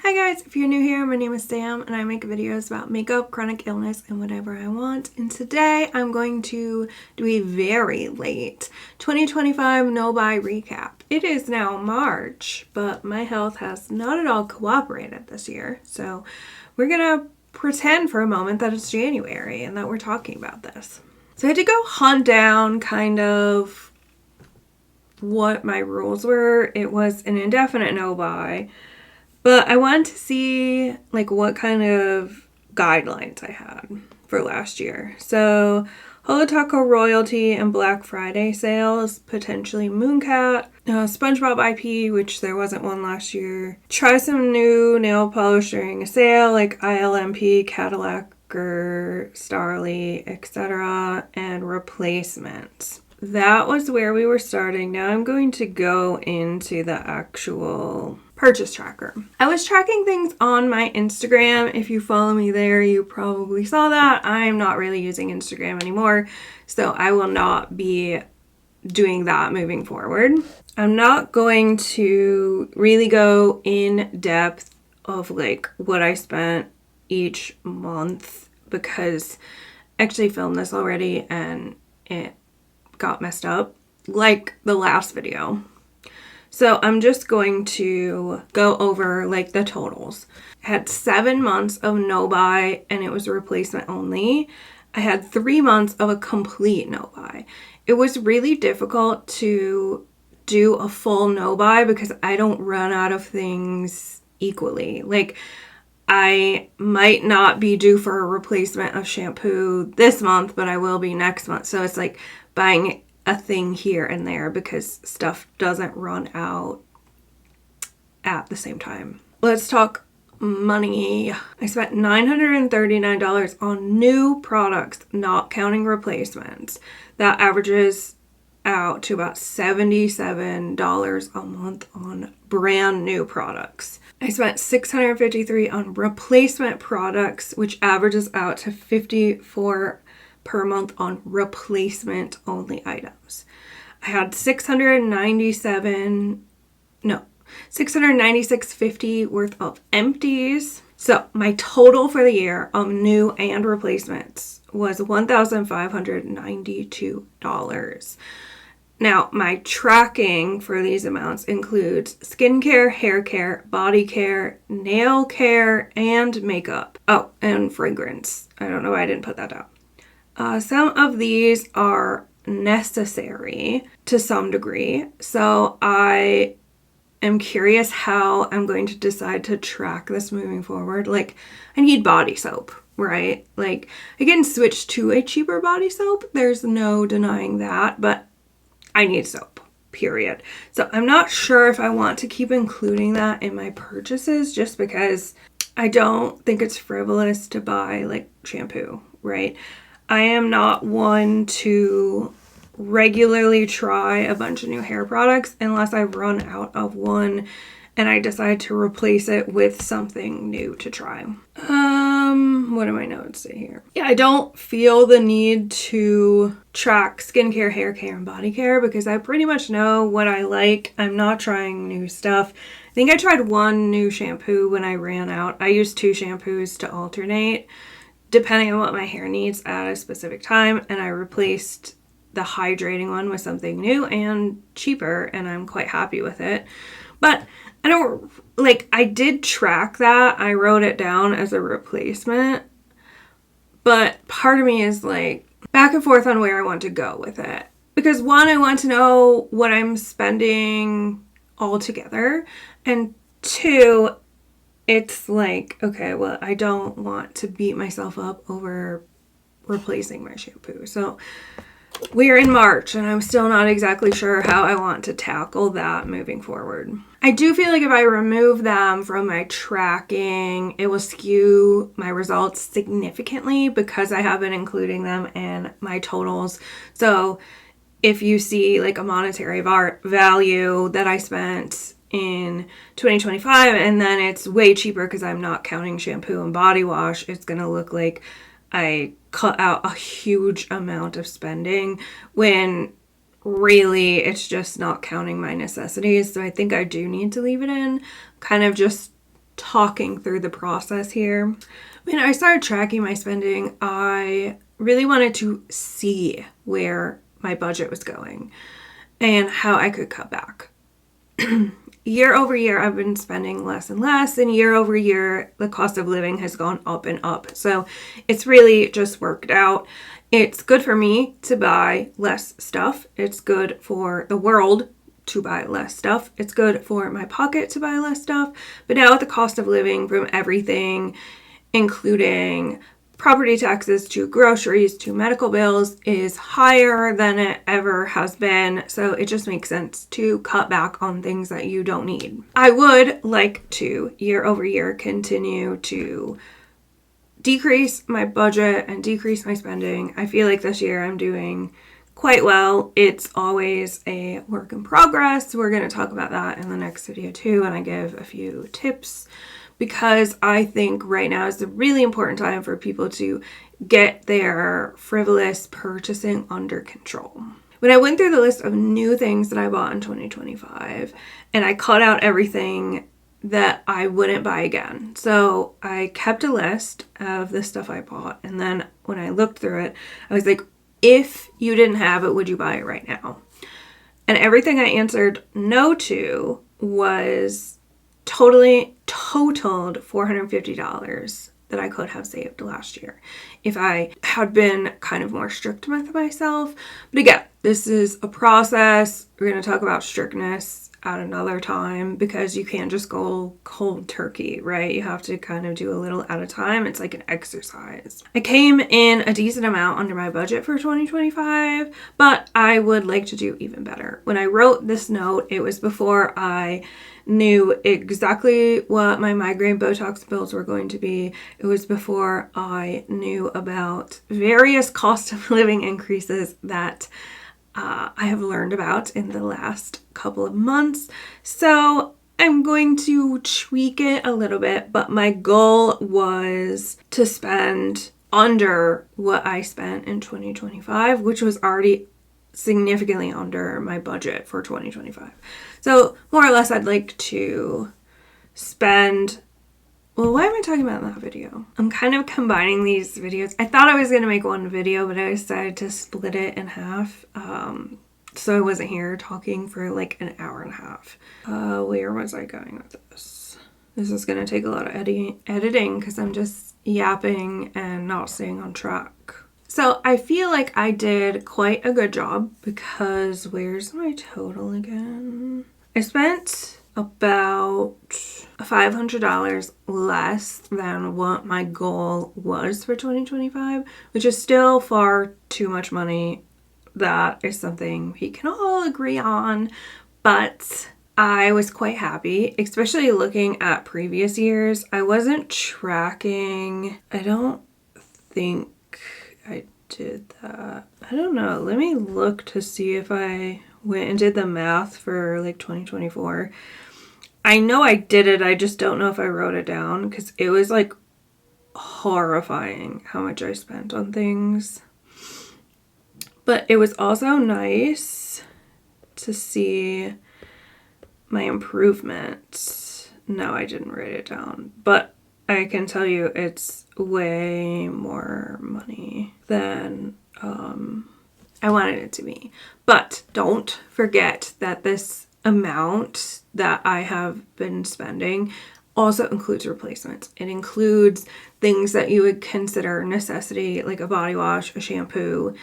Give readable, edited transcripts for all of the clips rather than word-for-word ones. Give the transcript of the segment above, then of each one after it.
Hi guys, if you're new here, my name is Sam and I make videos about makeup, chronic illness, and whatever I want. And today I'm going to do a very late 2025 no-buy recap. It is now March, but my health has not at all cooperated this year. So we're gonna pretend for a moment that it's January and that we're talking about this. So I had to go hunt down kind of what my rules were. It was an indefinite no-buy. But I wanted to see like what kind of guidelines I had for last year. So Holo Taco Royalty and Black Friday sales, potentially Mooncat, SpongeBob IP, which there wasn't one last year. Try some new nail polish during a sale like ILMP, Cadillac, Starly, etc. and replacements. That was where we were starting. Now I'm going to go into the actual purchase tracker. I was tracking things on my Instagram. If you follow me there, you probably saw that. I'm not really using Instagram anymore, so I will not be doing that moving forward. I'm not going to really go in depth of like what I spent each month because I actually filmed this already and it got messed up like the last video. So I'm just going to go over like the totals. I had 7 months of no buy and it was a replacement only. I had 3 months of a complete no buy. It was really difficult to do a full no buy because I don't run out of things equally. Like I might not be due for a replacement of shampoo this month, but I will be next month. So it's like buying a thing here and there because stuff doesn't run out at the same time. Let's talk money. I spent $939 on new products, not counting replacements. That averages out to about $77 a month on brand new products. I spent $653 on replacement products, which averages out to $54 per month on replacement only items. I had $696.50 worth of empties. So my total for the year of new and replacements was $1,592. Now, my tracking for these amounts includes skincare, hair care, body care, nail care, and makeup. Oh, and fragrance. I don't know why I didn't put that down. Some of these are necessary to some degree, so I am curious how I'm going to decide to track this moving forward. Like, I need body soap, right? Like, I can switch to a cheaper body soap. There's no denying that, but I need soap, period. So I'm not sure if I want to keep including that in my purchases just because I don't think it's frivolous to buy like shampoo, right? I am not one to regularly try a bunch of new hair products unless I've run out of one and I decide to replace it with something new to try. What do my notes say here? Yeah, I don't feel the need to track skincare, hair care, and body care because I pretty much know what I like. I'm not trying new stuff. I think I tried one new shampoo when I ran out. I used 2 shampoos to alternate depending on what my hair needs at a specific time, and I replaced the hydrating one with something new and cheaper, and I'm quite happy with it. But I don't, like, I did track that. I wrote it down as a replacement, but part of me is like back and forth on where I want to go with it. Because one, I want to know what I'm spending altogether, and 2, it's like, okay, well, I don't want to beat myself up over replacing my shampoo. So we're in March and I'm still not exactly sure how I want to tackle that moving forward. I do feel like if I remove them from my tracking, it will skew my results significantly because I have been including them in my totals. So if you see like a monetary value that I spent in 2025 and then it's way cheaper because I'm not counting shampoo and body wash, it's gonna look like I cut out a huge amount of spending when really it's just not counting my necessities. So I think I do need to leave it in, kind of just talking through the process here. When I started tracking my spending, I really wanted to see where my budget was going and how I could cut back. Year over year, I've been spending less and less, and year over year, the cost of living has gone up and up. So it's really just worked out. It's good for me to buy less stuff. It's good for the world to buy less stuff. It's good for my pocket to buy less stuff. But now with the cost of living from everything, including property taxes to groceries to medical bills, is higher than it ever has been. So it just makes sense to cut back on things that you don't need. I would like to, year over year, continue to decrease my budget and decrease my spending. I feel like this year I'm doing quite well. It's always a work in progress. We're going to talk about that in the next video too, and I give a few tips, because I think right now is a really important time for people to get their frivolous purchasing under control. When I went through the list of new things that I bought in 2025, and I cut out everything that I wouldn't buy again. So I kept a list of the stuff I bought, and then when I looked through it, I was like, if you didn't have it, would you buy it right now? And everything I answered no to was totaled $450 that I could have saved last year if I had been kind of more strict with myself. But again, this is a process. We're going to talk about strictness at another time, because you can't just go cold turkey, right? You have to kind of do a little at a time. It's like an exercise. I came in a decent amount under my budget for 2025, but I would like to do even better. When I wrote this note, it was before I knew exactly what my migraine Botox bills were going to be. It was before I knew about various cost of living increases that I have learned about in the last couple of months. So I'm going to tweak it a little bit, but my goal was to spend under what I spent in 2025, which was already significantly under my budget for 2025. So more or less, I'd like to spend, well, why am I talking about in that video? I'm kind of combining these videos. I thought I was going to make one video, but I decided to split it in half. So I wasn't here talking for like an hour and a half. Where was I going with this? This is going to take a lot of editing because I'm just yapping and not staying on track. So I feel like I did quite a good job, because where's my total again? I spent about $500 less than what my goal was for 2025, which is still far too much money. That is something we can all agree on, but I was quite happy, especially looking at previous years. I wasn't tracking. I don't think I did that. I don't know. Let me look to see if I went and did the math for like 2024. I know I did it. I just don't know if I wrote it down, because it was like horrifying how much I spent on things. But it was also nice to see my improvement. No, I didn't write it down, but I can tell you it's way more money than I wanted it to be. But don't forget that this amount that I have been spending also includes replacements. It includes things that you would consider necessity, like a body wash, a shampoo,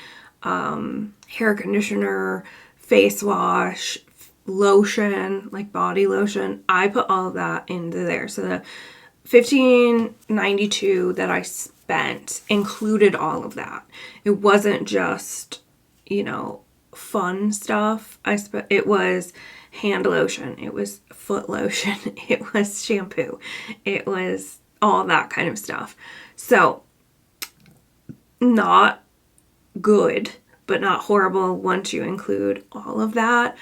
hair conditioner, face wash, lotion, like body lotion. I put all of that into there. So the $15.92 that I spent included all of that. It wasn't just, fun stuff. It was hand lotion, it was foot lotion, it was shampoo, it was all that kind of stuff. So not good, but not horrible once you include all of that.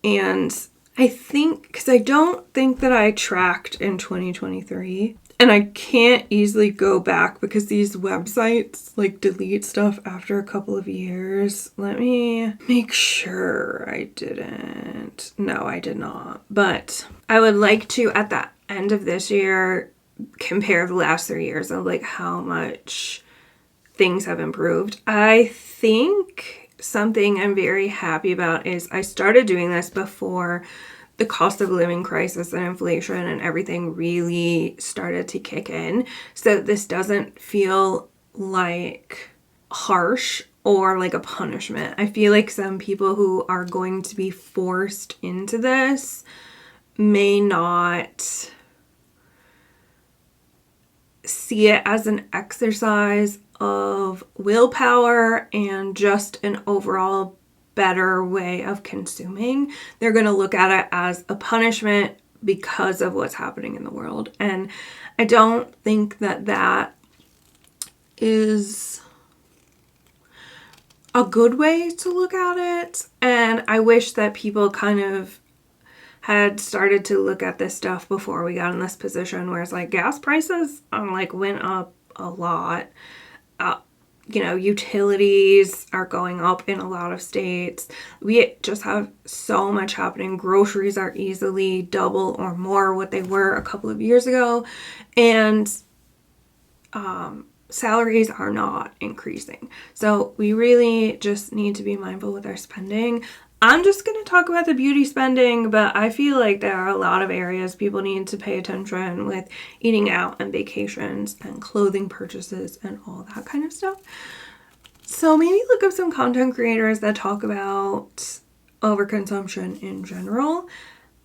And I think, because I don't think that I tracked in 2023, and I can't easily go back because these websites like delete stuff after a couple of years. Let me make sure I didn't. No, I did not. But I would like to, at that end of this year compare the last 3 years of like how much things have improved. I think something I'm very happy about is I started doing this before the cost of living crisis and inflation and everything really started to kick in. So this doesn't feel like harsh or like a punishment. I feel like some people who are going to be forced into this may not see it as an exercise of willpower and just an overall better way of consuming. They're going to look at it as a punishment because of what's happening in the world. And I don't think that that is a good way to look at it. And I wish that people kind of had started to look at this stuff before we got in this position where it's like gas prices like went up a lot. Utilities are going up in a lot of states. We just have so much happening. Groceries are easily double or more what they were a couple of years ago. And salaries are not increasing. So we really just need to be mindful with our spending. I'm just going to talk about the beauty spending, but I feel like there are a lot of areas people need to pay attention with eating out and vacations and clothing purchases and all that kind of stuff. So maybe look up some content creators that talk about overconsumption in general.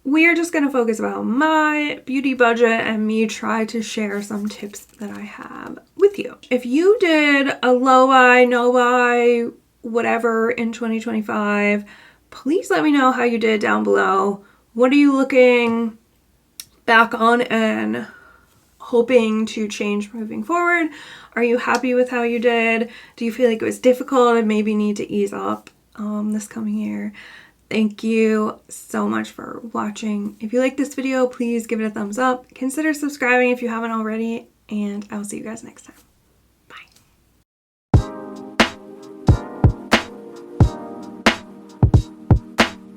We're just going to focus about my beauty budget and me try to share some tips that I have with you. If you did a low buy, no buy, whatever in 2025, please let me know how you did down below. What are you looking back on and hoping to change moving forward? Are you happy with how you did? Do you feel like it was difficult and maybe need to ease up this coming year? Thank you so much for watching. If you like this video, please give it a thumbs up. Consider subscribing if you haven't already, and I'll see you guys next time.